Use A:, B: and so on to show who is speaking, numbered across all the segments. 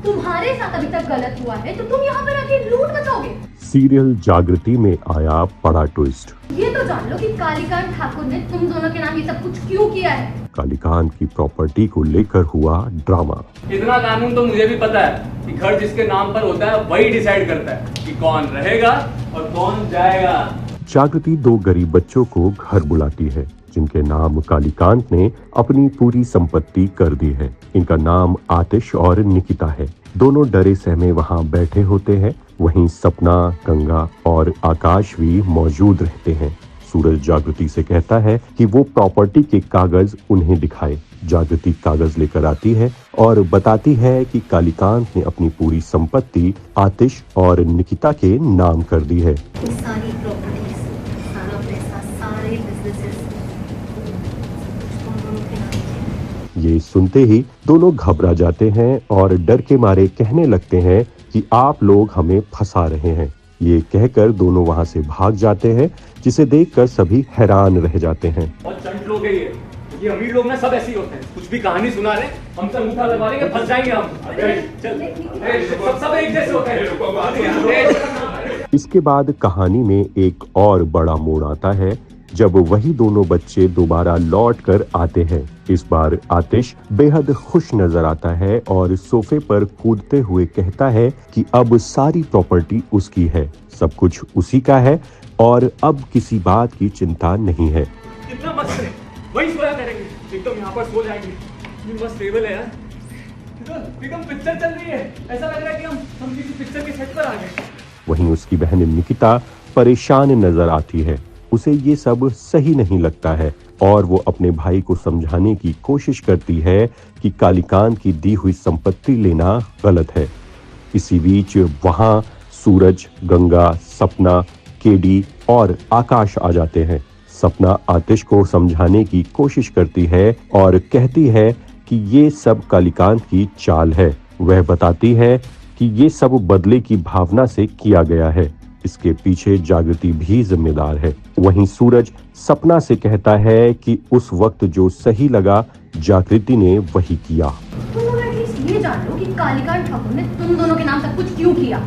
A: तुम्हारे साथ अभी तक गलत हुआ है तो तुम यहाँ पर आके लूट मचाओगे।
B: सीरियल जागृति में आया बड़ा ट्विस्ट।
A: ये तो जान लो कि कालीकांत ठाकुर ने तुम दोनों के नाम ये सब कुछ क्यों किया है।
B: कालीकांत की प्रॉपर्टी को लेकर हुआ ड्रामा।
C: इतना कानून तो मुझे भी पता है कि घर जिसके नाम पर होता है वही डिसाइड करता है कि कौन रहेगा और कौन जाएगा।
B: जागृति दो गरीब बच्चों को घर बुलाती है जिनके नाम कालीकांत ने अपनी पूरी संपत्ति कर दी है। इनका नाम आतिश और निकिता है। दोनों डरे सहमे वहां बैठे होते हैं। वहीं सपना, गंगा और आकाश भी मौजूद रहते हैं। सूरज जागृति से कहता है कि वो प्रॉपर्टी के कागज उन्हें दिखाए। जागृति कागज लेकर आती है और बताती है कि कालीकांत ने अपनी पूरी संपत्ति आतिश और निकिता के नाम कर दी है।
A: सारी प्रॉपर्टीज, सारा पैसा, सारे बिजनेसेस
B: ये सुनते ही दोनों घबरा जाते हैं और डर के मारे कहने लगते हैं कि आप लोग हमें फंसा रहे हैं। ये कहकर दोनों वहां से भाग जाते हैं, जिसे देखकर सभी हैरान रह जाते हैं।
C: और चंट लोग है ये अमीर लोग ना सब ऐसे ही होते हैं। कुछ भी कहानी सुना रहे हमसे अंगूठा लगा लेंगे, फंस जाएंगे हम। सब एक जैसे होते हैं।
B: इसके बाद कहानी में एक और बड़ा मोड़ आता है जब वही दोनों बच्चे दोबारा लौट कर आते हैं। इस बार आतिश बेहद खुश नजर आता है और सोफे पर कूदते हुए कहता है कि अब सारी प्रॉपर्टी उसकी है, सब कुछ उसी का है और अब किसी बात की चिंता नहीं है।
C: कितना मस्त है, वही सोया करेंगे, एकदम यहाँ पर सो जाएंगे। ये मस्त टेबल है यार, एकदम पिक्चर चल रही है। ऐसा लग रहा है कि हम किसी पिक्चर के सेट पर आ गए।
B: वहीं उसकी बहन निकिता परेशान नजर आती है। उसे ये सब सही नहीं लगता है और वो अपने भाई को समझाने की कोशिश करती है कि कालीकांत की दी हुई संपत्ति लेना गलत है। इसी बीच वहां सूरज, गंगा, सपना, केडी और आकाश आ जाते हैं। सपना आतिश को समझाने की कोशिश करती है और कहती है कि ये सब कालीकांत की चाल है। वह बताती है कि ये सब बदले की भावना से किया गया है, इसके पीछे जागृति भी जिम्मेदार है। वहीं सूरज सपना से कहता है कि उस वक्त जो सही लगा जागृति ने वही किया।
A: तुम लोग एटलीस्ट ये जान लो कि कालीकांत ठाकुर ने तुम दोनों के नाम सब कुछ क्यों किया।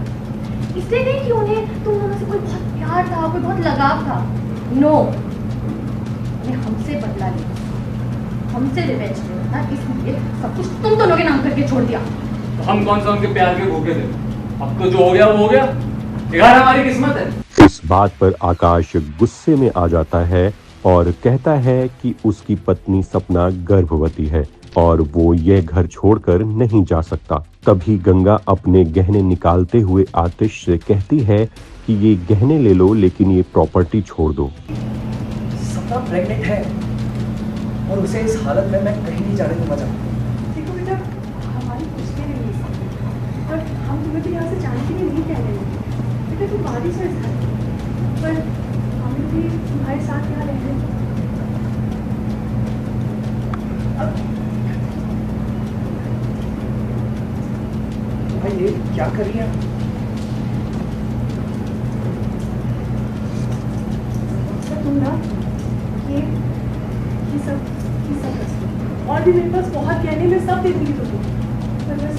A: इसलिए नहीं कि उन्हें तुम दोनों से कोई बहुत प्यार था, कोई बहुत लगाव था। नो, उन्हें हमसे बदला लिया, हमसे रिवेंज लेना था, इसलिए सब कुछ तुम दोनों के नाम करके छोड़ दिया।
C: तो हम कौन सा उनके प्यार के भूखे थे। अब तो जो हो गया वो हो गया, यार हमारी किस्मत है।
B: इस बात पर आकाश गुस्से में आ जाता है और कहता है कि उसकी पत्नी सपना गर्भवती है और वो ये घर छोड़कर नहीं जा सकता। तभी गंगा अपने गहने निकालते हुए आतिश से कहती है कि ये गहने ले लो लेकिन ये प्रॉपर्टी छोड़ दो।
D: सपना प्रेग्नेंट है और उसे इस हालत में मैं कहीं नहीं जाने दूंगा।
E: देखो बेटा, हमारी कुछ के लिए नहीं सकती और हम तुम्हें तो यहाँ से जाने के लिए नहीं कह रहे हैं। बेटा तुम बारिश में जा, पर हम भी तुम्हारे साथ यहाँ रह रहे हैं। अब
D: भाई ये क्या कर रही है?
E: तुम ना ये सब और भी मेरे पास बहुत गहने, मैं सब दे दूंगी तुमको, पर बस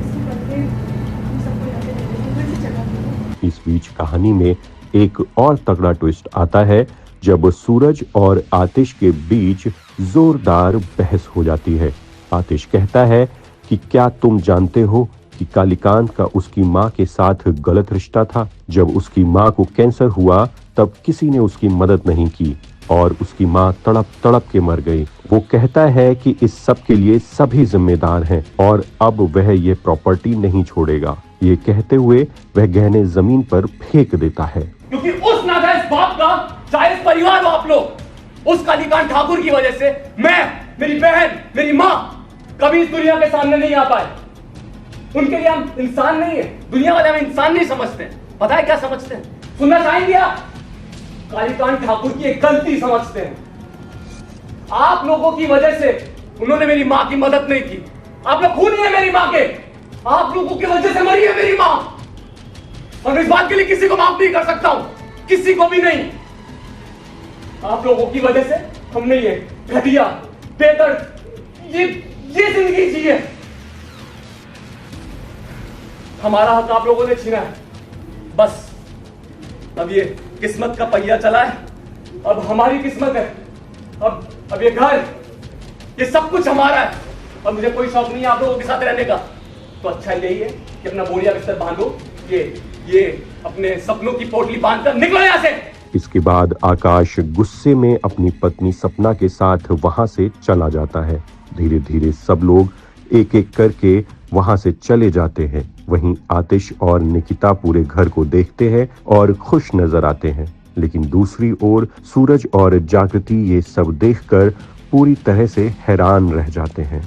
E: इसके बदले तुम सबको यहाँ पे रहने दो, फिर से चला दो।
B: इस बीच कहानी में एक और तगड़ा ट्विस्ट आता है जब सूरज और आतिश के बीच जोरदार बहस हो जाती है। आतिश कहता है कि क्या तुम जानते हो कि कालीकांत का उसकी माँ के साथ गलत रिश्ता था। जब उसकी माँ को कैंसर हुआ तब किसी ने उसकी मदद नहीं की और उसकी माँ तड़प तड़प के मर गई। वो कहता है कि इस सब के लिए सभी जिम्मेदार हैं और अब वह ये प्रॉपर्टी नहीं छोड़ेगा। ये कहते हुए वह गहने जमीन पर फेंक देता है।
C: क्योंकि उस नाजायज बाप का जायज परिवार हो आप लोग। उस कालीकांत ठाकुर की वजह से मैं, मेरी बहन, मेरी माँ कभी इस दुनिया के सामने नहीं आ पाए। उनके लिए हम इंसान नहीं है, दुनिया वाले हमें इंसान नहीं समझते। पता है क्या समझते हैं? सुनना चाहेंगे आप? कालीकांत ठाकुर की एक गलती समझते हैं। आप लोगों की वजह से उन्होंने मेरी माँ की मदद नहीं की। आप लोग खूनी है मेरी माँ के। आप लोगों की वजह से मरी है मेरी माँ और मैं इस बात के लिए किसी को माफ नहीं कर सकता हूं, किसी को भी नहीं। आप लोगों की वजह से हम नहीं है घटिया, बेदर्द ये जिंदगी जी है। हमारा हक आप लोगों ने छीना है। बस अब ये किस्मत का पहिया चला है, अब हमारी किस्मत है। अब ये घर, ये सब कुछ हमारा है। अब मुझे कोई शौक नहीं है आप लोगों के साथ रहने का। तो अच्छा यही है कि अपना बोरिया बिस्तर बांधो, ये अपने सपनों की पोटली बांधकर निकलो यहां से।
B: इसके बाद आकाश गुस्से में अपनी पत्नी सपना के साथ वहां से चला जाता है। धीरे धीरे सब लोग एक एक करके वहां से चले जाते हैं। वहीं आतिश और निकिता पूरे घर को देखते हैं और खुश नजर आते हैं। लेकिन दूसरी ओर सूरज और जागृति ये सब देखकर पूरी तरह से हैरान रह जाते हैं।